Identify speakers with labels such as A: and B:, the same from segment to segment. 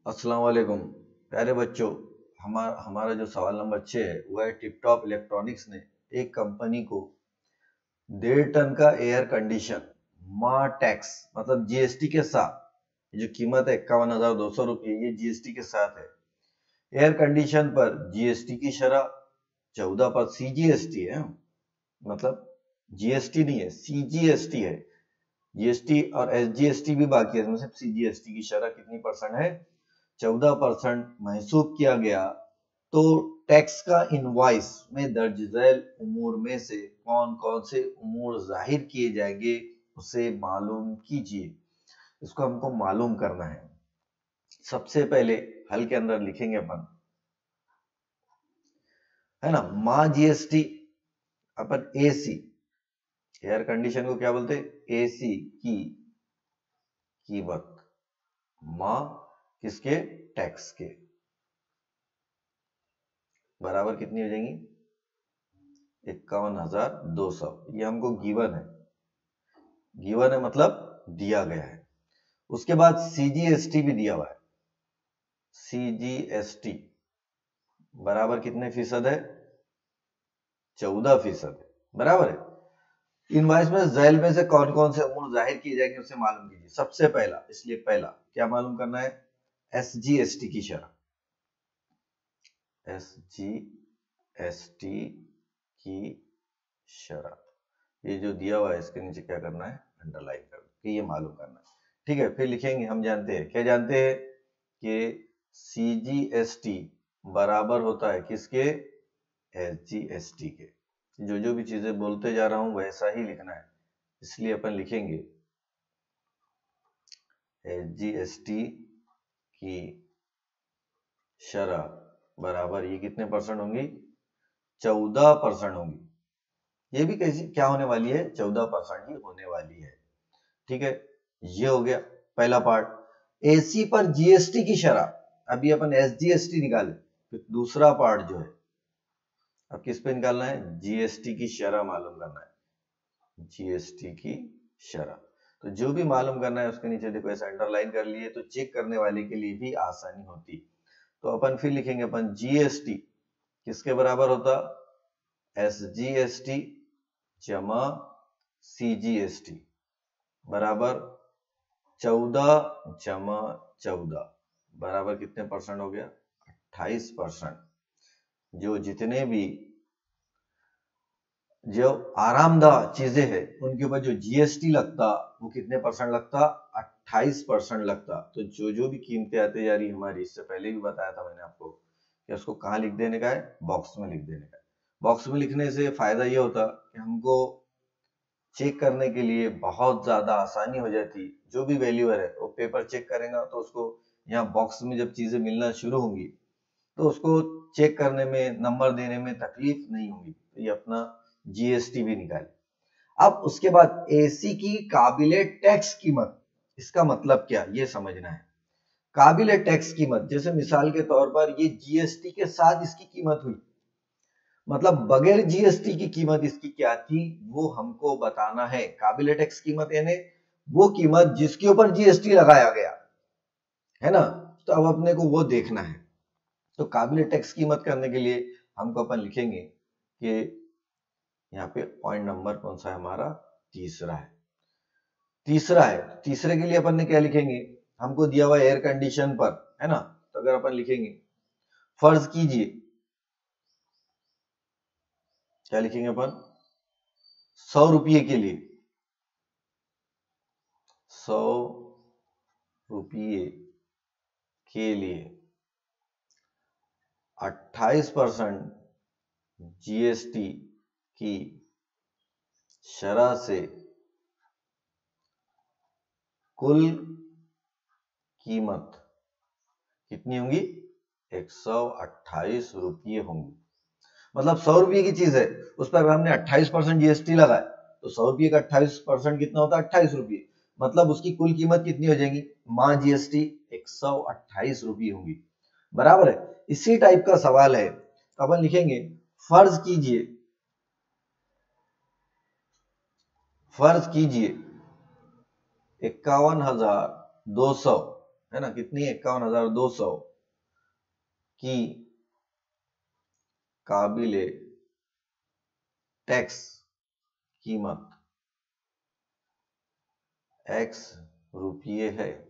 A: अस्सलाम वालेकुम प्यारे बच्चों। हमारा जो सवाल नंबर 6 है वो है टिपटॉप इलेक्ट्रॉनिक्स ने एक कंपनी को 1.5 टन का एयर कंडीशन माँ टैक्स मतलब जीएसटी के साथ, जो कीमत है 51,200 रुपये, ये जीएसटी के साथ है। एयर कंडीशन पर जीएसटी की शरह 14 पर सीजीएसटी है, मतलब जीएसटी नहीं है, सीजीएसटी है। जीएसटी और एसजीएसटी भी बाकी है, इसमें सिर्फ सीजीएसटी की शरह कितनी परसेंट है? 14% महसूब किया गया। तो टैक्स का इनवॉइस में दर्ज झैल उमूर में से कौन कौन से उमूर जाहिर किए जाएंगे उसे मालूम कीजिए। इसको हमको मालूम करना है। सबसे पहले हल के अंदर लिखेंगे अपन, है ना, माँ जीएसटी अपन एसी, एयर कंडीशन को क्या बोलते हैं? एसी की कीमत माँ किसके? टैक्स के, बराबर कितनी हो जाएंगी? 51,200। ये हमको गिवन है, गिवन है मतलब दिया गया है। उसके बाद सीजीएसटी भी दिया हुआ है। सीजीएसटी बराबर कितने फीसद है? 14%, बराबर है। इनवॉइस में झैल में से कौन कौन से अमूर जाहिर किए जाएंगे उसे मालूम कीजिए। सबसे पहला, इसलिए पहला क्या मालूम करना है? एसजीएसटी की शरह, एसजीएसटी की शरह। ये जो दिया हुआ है इसके नीचे क्या करना है? अंडरलाइन करना कि ये मालूम करना है। ठीक है, फिर लिखेंगे, हम जानते हैं, क्या जानते हैं कि सीजीएसटी बराबर होता है किसके? एसजीएसटी के। जो जो भी चीजें बोलते जा रहा हूं वैसा ही लिखना है, इसलिए अपन लिखेंगे एसजीएसटी की शरह बराबर, ये कितने परसेंट होंगी? 14% होंगी। ये भी कैसी क्या होने वाली है? 14% ही होने वाली है। ठीक है, ये हो गया पहला पार्ट। एसी पर जीएसटी की शरह, अभी अपन एसजीएसटी निकाले, फिर दूसरा पार्ट जो है अब किस पे निकालना है? जीएसटी की शरह मालूम करना है, जीएसटी की शरह। तो जो भी मालूम करना है उसके नीचे देखो ऐसे अंडरलाइन कर लिए, तो चेक करने वाले के लिए भी आसानी होती। तो अपन फिर लिखेंगे, अपन जीएसटी किसके बराबर होता? एसजीएसटी जमा सीजीएसटी बराबर 14 जमा 14 बराबर कितने परसेंट हो गया? 28%। जो जितने भी जो आरामदाह चीजें हैं उनके ऊपर जो जीएसटी लगता वो कितने परसेंट लगता? 28% लगता। तो जो जो भी कीमतें आती जा रही हमारी, इससे पहले भी बताया था मैंने आपको कि उसको कहाँ लिख देने का है? बॉक्स में लिख देने का है। बॉक्स में लिखने से फायदा ये होता कि हमको चेक करने के लिए बहुत ज्यादा आसानी हो जाती। जो भी वैल्यूअर है वो पेपर चेक करेगा तो उसको यहाँ बॉक्स में जब चीजें मिलना शुरू होंगी तो उसको चेक करने में, नंबर देने में तकलीफ नहीं होगी। तो ये अपना जीएसटी भी निकाले। अब उसके बाद एसी की काबिले टैक्स कीमत, इसका मतलब क्या ये समझना है। काबिले टैक्स कीमत, जैसे मिसाल के तौर पर ये जीएसटी के साथ इसकी कीमत हुई, मतलब बगैर जीएसटी की कीमत इसकी क्या थी वो हमको बताना है। काबिले टैक्स कीमत यानी वो कीमत जिसके ऊपर जीएसटी लगाया गया है ना, तो अब अपने को वो देखना है। तो काबिल टैक्स कीमत करने के लिए हमको अपन लिखेंगे कि यहाँ पे पॉइंट नंबर कौन सा है हमारा? तीसरा है। तीसरा है, तीसरे के लिए अपन ने क्या लिखेंगे? हमको दिया हुआ एयर कंडीशन पर, है ना, तो अगर अपन लिखेंगे, फर्ज कीजिए, क्या लिखेंगे अपन? 100 रुपये के लिए, 100 रुपये के लिए 28% जीएसटी की शरह से कुल कीमत कितनी होंगी? 128 रुपये होंगी। मतलब 100 रुपये की चीज है, उस पर हमने 28% जीएसटी लगाया, तो 100 रुपये का 28% कितना होता है? 28 रुपये। मतलब उसकी कुल कीमत कितनी हो जाएगी? माँ जीएसटी 128 रुपये होंगी, बराबर है। इसी टाइप का सवाल है, तो अपन लिखेंगे, फर्ज कीजिए, फर्ज कीजिए 51,200 है ना, कितनी 51,200 की काबिले टैक्स कीमत x रुपये है।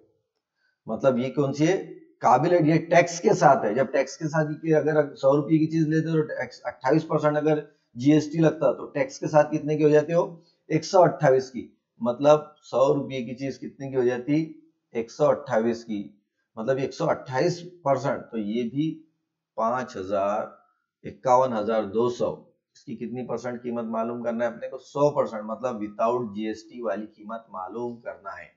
A: मतलब ये कौन सी है, काबिल, ये टैक्स के साथ है। जब टैक्स के साथ ही अगर 100 रुपये की चीज लेते हो तो 28% अगर जीएसटी लगता तो टैक्स के साथ कितने की हो जाती हो, 128 की। मतलब 100 रुपये की चीज कितने की हो जाती, 128 की। मतलब 128%, तो ये भी 51,200, इसकी कितनी परसेंट कीमत मालूम करना है अपने को, 100%, मतलब विदाउट जीएसटी वाली कीमत मालूम करना है।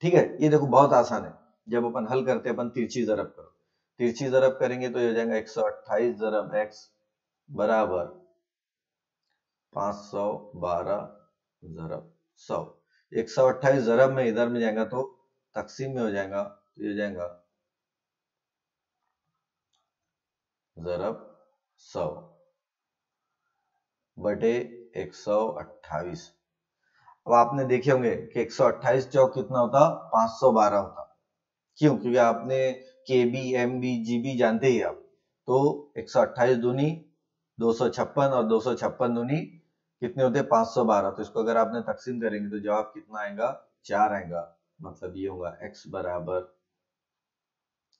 A: ठीक है, ये देखो बहुत आसान है। जब अपन हल करते हैं, अपन तिरछी जरब करो, तिरछी जरब करेंगे तो ये हो जाएगा 128 जरब x बराबर 512 जरब 100। 128 जरब में इधर में जाएगा तो तकसीम में हो जाएगा, तो ये हो जाएगा जरब 100 बटे 128। अब आपने देखे होंगे कि 128 चौक कितना होता, 512 होता। क्यों, क्योंकि आपने केबी, एमबी, जीबी जानते ही आप। तो 128 दूनी 256 और 256 दूनी कितने होते, 512। तो इसको अगर आपने तकसीम करेंगे तो जवाब कितना आएगा, 4 आएगा। मतलब ये होगा x बराबर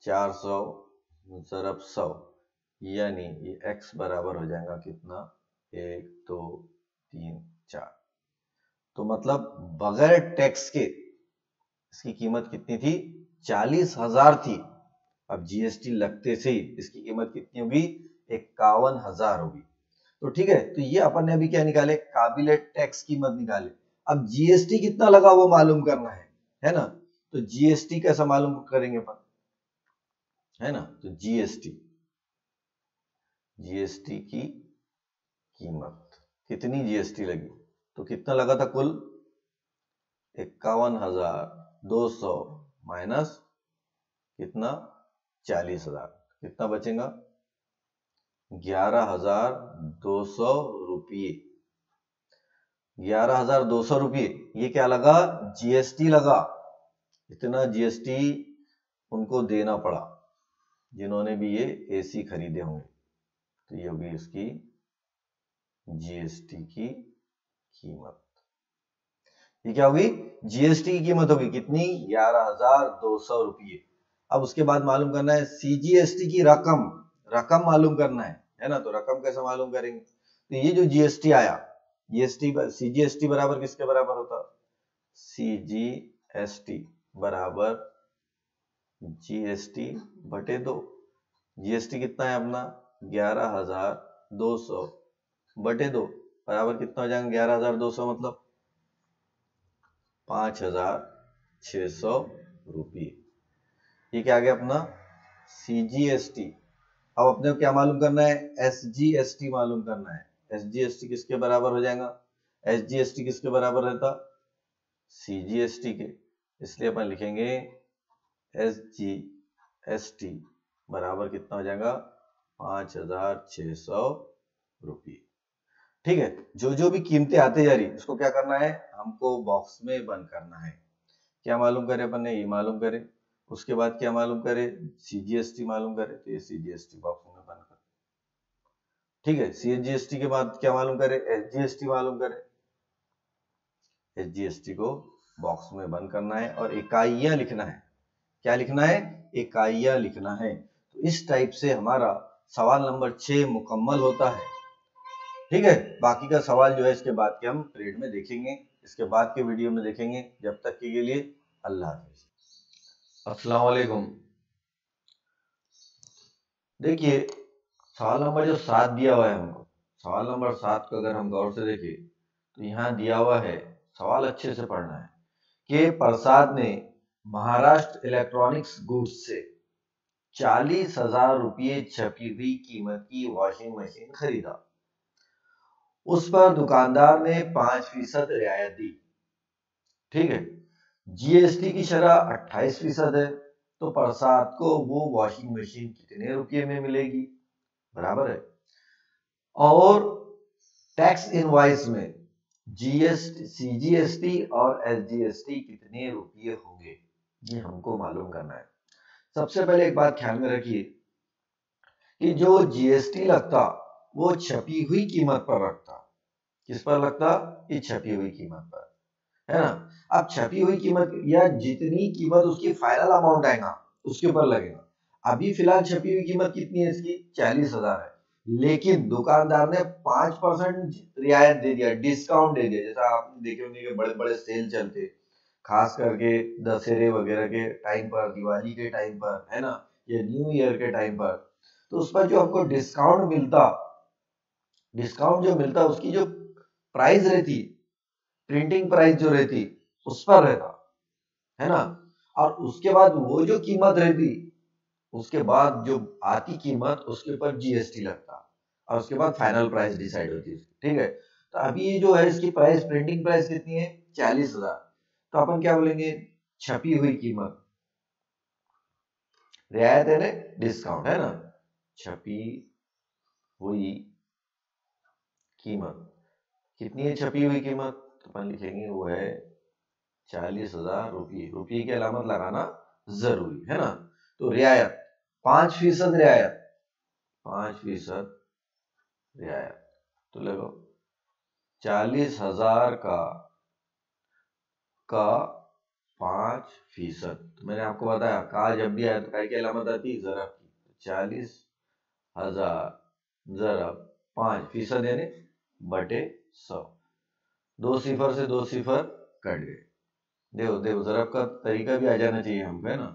A: 400 ज़रब 100, यानी ये x बराबर हो जाएगा कितना, 1 2 3 4। तो मतलब बगैर टैक्स के इसकी कीमत कितनी थी, 40,000 थी। अब जीएसटी लगते से इसकी कीमत कितनी होगी, 51,000 होगी। तो ठीक है, तो ये अपन ने अभी क्या निकाले, काबिले टैक्स कीमत निकाले। अब जीएसटी कितना लगा वो मालूम करना है ना। तो जीएसटी कैसा मालूम करेंगे अपन, है ना। तो जीएसटी की कीमत कितनी, जीएसटी लगी तो कितना लगा था कुल, 51,200 माइनस कितना, 40,000, कितना बचेगा, 11,200 रुपये। 11,200 रुपये, ये क्या लगा, जीएसटी लगा। इतना जीएसटी उनको देना पड़ा जिन्होंने भी ये एसी खरीदे होंगे। तो ये होगी इसकी जीएसटी की कीमत। ये क्या होगी, जीएसटी की कीमत होगी कितनी, 11,200 रुपये। अब उसके बाद मालूम करना है सीजीएसटी की रकम, रकम मालूम करना है ना। तो रकम कैसे मालूम करेंगे, तो ये जो जीएसटी आया, जीएसटी सीजीएसटी बराबर किसके बराबर होता, सीजीएसटी बराबर जीएसटी बटे 2। जीएसटी कितना है अपना, 11,200 बटे 2 बराबर कितना हो जाएगा, 11,200 मतलब 5,600 रुपये। ये क्या आ गया अपना सीजीएसटी। अब अपने को क्या मालूम करना है, एसजीएसटी मालूम करना है। एसजीएसटी किसके बराबर हो जाएगा, एसजीएसटी किसके बराबर रहता, सीजीएसटी के। इसलिए अपन लिखेंगे एसजीएसटी बराबर कितना हो जाएगा, 5,600 रुपये। ठीक है, जो जो भी कीमतें आते जा रही उसको क्या करना है, हमको बॉक्स में बंद करना है। क्या मालूम करे अपन ने, ये मालूम करे। उसके बाद क्या मालूम करे, सीजीएसटी मालूम करे, तो ये सीजीएसटी बॉक्स में बंद कर। ठीक है, सीजीएसटी के बाद क्या मालूम करे, एसजीएसटी मालूम करे। एसजीएसटी को बॉक्स में बंद करना है और इकाइयां लिखना है। क्या लिखना है, इकाइयां लिखना है। तो इस टाइप से हमारा सवाल नंबर 6 मुकम्मल होता है। ठीक है, बाकी का सवाल जो है इसके बाद के हम पीरियड में देखेंगे, इसके बाद के वीडियो में देखेंगे। जब तक के लिए अल्लाह हाफिज, अस्सलाम वालेकुम। देखिए सवाल नंबर जो 7 दिया हुआ है हमको, सवाल नंबर 7 को अगर हम गौर से देखें तो यहाँ दिया हुआ है, सवाल अच्छे से पढ़ना है कि प्रसाद ने महाराष्ट्र इलेक्ट्रॉनिक्स गुड्स से 40,000 रुपये छपी हुई कीमत की वॉशिंग मशीन खरीदा। उस पर दुकानदार ने 5% रियायत दी। ठीक है, जीएसटी की शरह 28% है, तो प्रसाद को वो वॉशिंग मशीन कितने रुपये में मिलेगी, बराबर है। और टैक्स इनवॉइस में जीएसटी, सीजीएसटी और एसजीएसटी कितने रुपये होंगे, ये हमको मालूम करना है। सबसे पहले एक बात ख्याल में रखिए कि जो जीएसटी लगता वो छपी हुई कीमत पर लगता। किस पर लगता? ये छपी हुई कीमत पर, है ना। अब छपी हुई कीमत या जितनी कीमत उसकी फाइनल अमाउंट आएगा उसके ऊपर लगेगा। अभी फिलहाल छपी हुई कीमत कितनी है इसकी? 40,000 है, लेकिन दुकानदार ने 5% रियायत दे दिया, डिस्काउंट दे दिया। जैसा आपने देखे होंगे कि बड़े बड़े सेल चलते, खास करके दशहरे वगैरह के टाइम पर, दिवाली के टाइम पर, है ना, या न्यू ईयर के टाइम पर, तो उस पर जो आपको डिस्काउंट जो मिलता उसकी जो प्राइस रहती, प्रिंटिंग प्राइस जो रहती उस पर रहता, है ना। और उसके बाद वो जो कीमत रहती, उसके बाद जो आती कीमत उसके ऊपर जीएसटी लगता, और उसके बाद फाइनल प्राइस डिसाइड होती है, ठीक है। तो अभी ये जो है इसकी प्राइस, प्रिंटिंग प्राइस कितनी है? 40,000। तो अपन क्या बोलेंगे? छपी हुई कीमत, रियायत है ना, डिस्काउंट, है ना। छपी हुई कीमत कितनी है? छपी हुई कीमत तो अपन लिखेंगे वो है 40,000 रुपये। रुपये की अलामत लगाना जरूरी है ना। तो रियायत 5% रियायत, 5% रियायत, तो लगो 40,000 का 5%। तो मैंने आपको बताया का जब भी आया तो काय की अलामत आती? ज़रब की। 40,000 ज़रब 5% यानी बटे 100। 2 सिफर से 2 सिफर कट गए। देखो देखो ज़रब का तरीका भी आ जाना चाहिए हमको, है ना।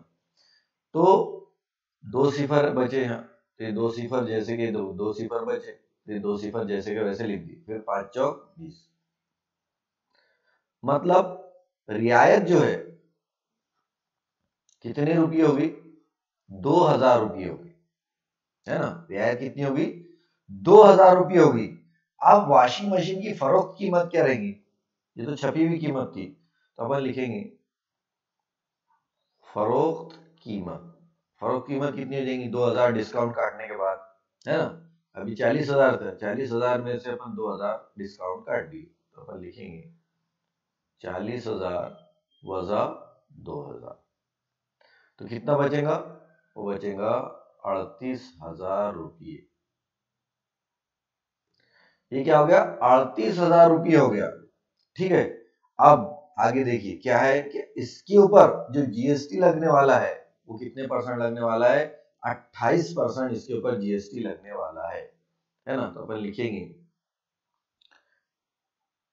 A: तो 2 सिफर बचे यहाँ, तो ये 2 सिफर जैसे के 2 सिफर बचे, फिर 2 सिफर जैसे के वैसे लिख दी, फिर 5 चौक 20। मतलब रियायत जो है कितने रुपये होगी? 2,000 रुपये होगी, है ना। रियायत कितनी होगी? 2,000 रुपये होगी। अब वॉशिंग मशीन की फरोख्त कीमत क्या रहेगी? ये तो छपी हुई कीमत थी, तो अपन लिखेंगे फरोख्त कीमत। फरोख्त कीमत कितनी हो जाएगी? 2,000 डिस्काउंट काटने के बाद, है ना। अभी 40,000 था, 40,000 में से अपन 2,000 डिस्काउंट काट दिए, तो अपन लिखेंगे 40,000 वजा 2,000, तो कितना बचेगा? वो बचेगा 38,000 रुपये। ये क्या हो गया? 38,000 रुपये हो गया, ठीक है। अब आगे देखिए क्या है कि इसके ऊपर जो जीएसटी लगने वाला है वो कितने परसेंट लगने वाला है? 28% इसके ऊपर जीएसटी लगने वाला है ना। तो अपन लिखेंगे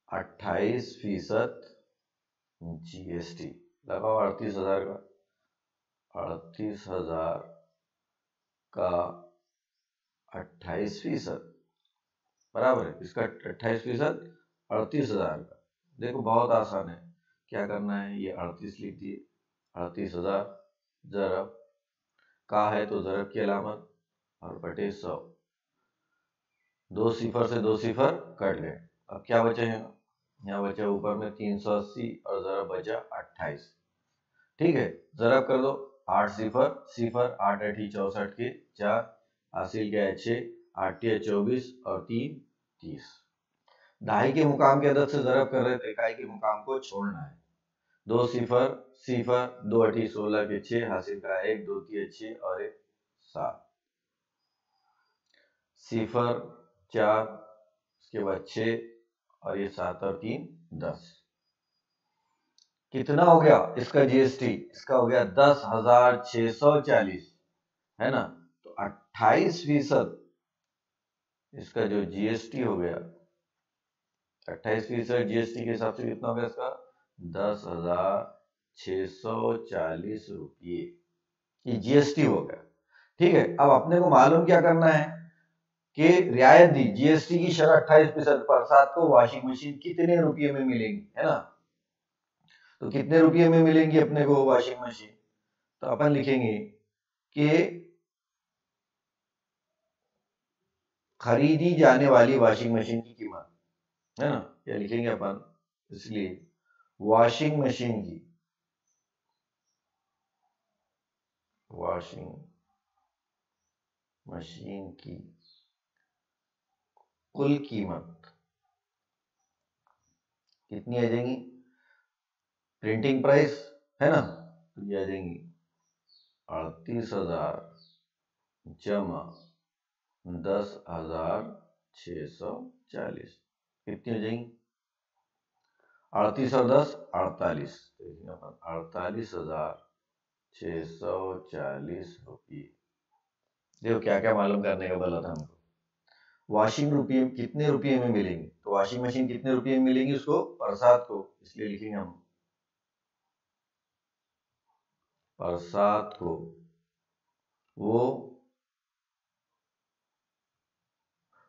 A: 28% जीएसटी लगाओ 38,000 का, 38,000 का 28% बराबर है इसका 28%, 38,000 का। देखो बहुत आसान है, क्या करना है, ये 38 लिख दिए, 38,000 ज़रब का है तो ज़रब की अलामत और बटे 100। 2 सिफर से 2 सिफर कट गए। अब क्या बचे हैं? यहाँ बचा ऊपर में 380 और ज़रब बचा 28, ठीक है। ज़रब कर दो, 8 सिफर सिफर, 8 8 64 के 4, हासिल क्या है 6, 8 24 और 3 30। दहाई के मुकाम के अदद से ज़रब कर रहे थे, इकाई के मुकाम को छोड़ना है। 2 सिफर सिफर, 2 8 16 के 6, हासिल का 1 2 3 6 और 1 7, सिफर 4, उसके बाद 6 और ये 7 और 3 10। कितना हो गया इसका जीएसटी? इसका हो गया 10,640, है ना। तो 28% इसका जो जीएसटी हो गया, 28% जीएसटी के हिसाब से कितना हो गया इसका? 10,640 रुपये, ये जीएसटी हो गया, ठीक है। अब अपने को मालूम क्या करना है कि रियायत दी, जीएसटी की शरह 28% पर, साथ को वॉशिंग मशीन कितने रुपये में मिलेगी, है ना। तो कितने रुपये में मिलेंगी अपने को वॉशिंग मशीन? तो अपन लिखेंगे कि खरीदी जाने वाली वॉशिंग मशीन की कीमत, है ना, क्या लिखेंगे अपन? इसलिए वॉशिंग मशीन की कुल कीमत कितनी आ जाएंगी? प्रिंटिंग प्राइस, है ना, तो ये आ जाएंगी 38,000 जमा 10,640 कितनी हो जाएंगी? 38 और 10 48, 48,640 रुपये। देखो क्या क्या मालूम करने का बोला था हमको। वॉशिंग रुपये कितने रुपये में मिलेंगे, तो वॉशिंग मशीन कितने रुपये में मिलेंगी उसको, प्रसाद को, इसलिए लिखेंगे हम प्रसाद को वो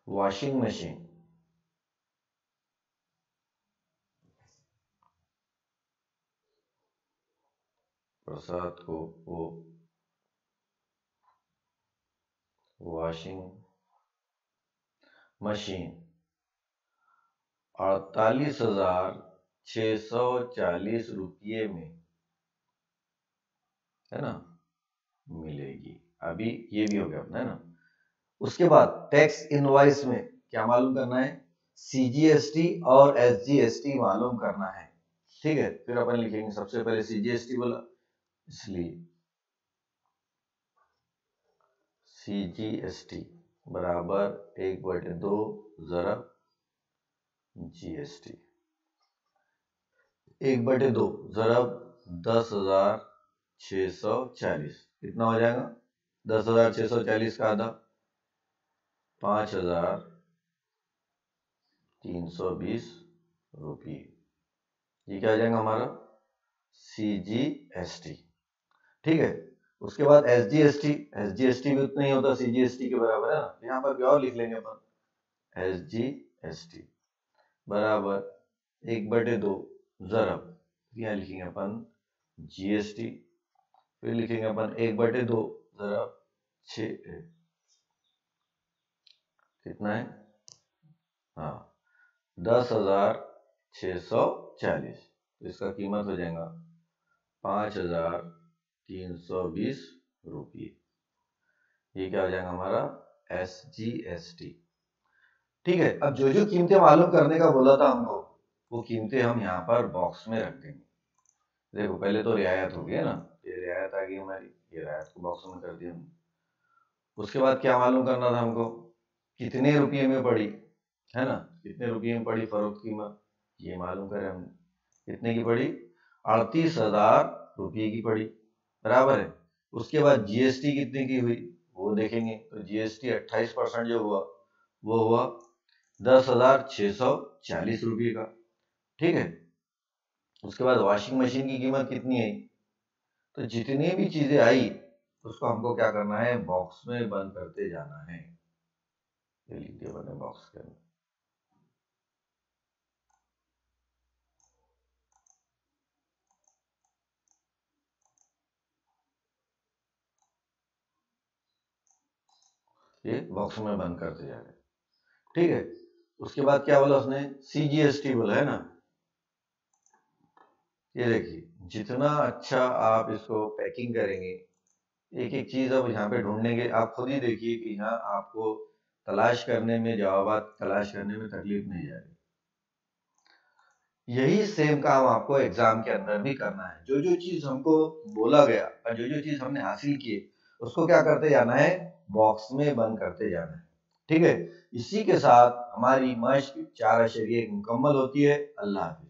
A: वॉशिंग मशीन प्रसाद को वो वॉशिंग मशीन 48,640 रुपये में, है ना, मिलेगी। अभी ये भी हो गया अपना, है ना। उसके बाद टैक्स इनवॉइस में क्या मालूम करना है, सीजीएसटी और एसजीएसटी मालूम करना है, ठीक है। फिर अपन लिखेंगे सबसे पहले सीजीएसटी बोला, इसलिए सीजीएसटी बराबर 1/2 ज़रब जीएसटी, 1/2 ज़रब 10,640 कितना हो जाएगा, 10,640 का आधा 5,320 रुपये, ये क्या हो जाएगा हमारा सीजीएसटी, ठीक है। उसके बाद एसजीएसटी, एसजीएसटी भी उतना ही होता है सीजीएसटी के बराबर, है ना। यहाँ पर क्या और लिख लेंगे अपन, एसजीएसटी बराबर 1/2 ज़रब, यहाँ लिखेंगे अपन जीएसटी, फिर लिखेंगे अपन 1/2 ज़रब 6 कितना है, हाँ 10,640, तो इसका कीमत हो जाएगा 5,320 रुपये, ये क्या हो जाएगा हमारा एसजीएसटी, ठीक है। अब जो जो कीमतें मालूम करने का बोला था हमको, वो कीमतें हम यहाँ पर बॉक्स में रख देंगे। देखो पहले तो रियायत हो गई है ना, ये रियायत आ गई हमारी, ये रियायत को बॉक्स में कर दिया हमने। उसके बाद क्या मालूम करना था हमको, कितने रुपये में पड़ी, है ना, कितने रुपये में पड़ी फरोख्त कीमत, ये मालूम करें हमने, कितने की पड़ी, 38,000 रुपये की पड़ी, बराबर है। उसके बाद जीएसटी कितने की हुई वो देखेंगे, तो जीएसटी 28% जो हुआ वो हुआ 10,640 रुपये का, ठीक है। उसके बाद वॉशिंग मशीन की कीमत कितनी आई, तो जितनी भी चीजें आई उसको हमको क्या करना है, बॉक्स में बंद करते जाना है, ये लिख दिया मैंने बॉक्स के अंदर। ये बॉक्स में बंद करते जा रहे, ठीक है। उसके बाद क्या बोला उसने, सीजीएसटी बोला, है ना। ये देखिए जितना अच्छा आप इसको पैकिंग करेंगे, एक एक चीज अब यहाँ पे ढूंढने, आप खुद ही देखिए कि यहाँ आपको तलाश करने में, जवाब तलाश करने में तकलीफ नहीं जा रही। यही सेम काम आपको एग्जाम के अंदर भी करना है। जो जो चीज हमको बोला गया और जो जो चीज हमने हासिल की उसको क्या करते जाना है, बॉक्स में बंद करते जाना है, ठीक है। इसी के साथ हमारी मश्क 4 अशरिया मुकम्मल होती है। अल्लाह हाफिज।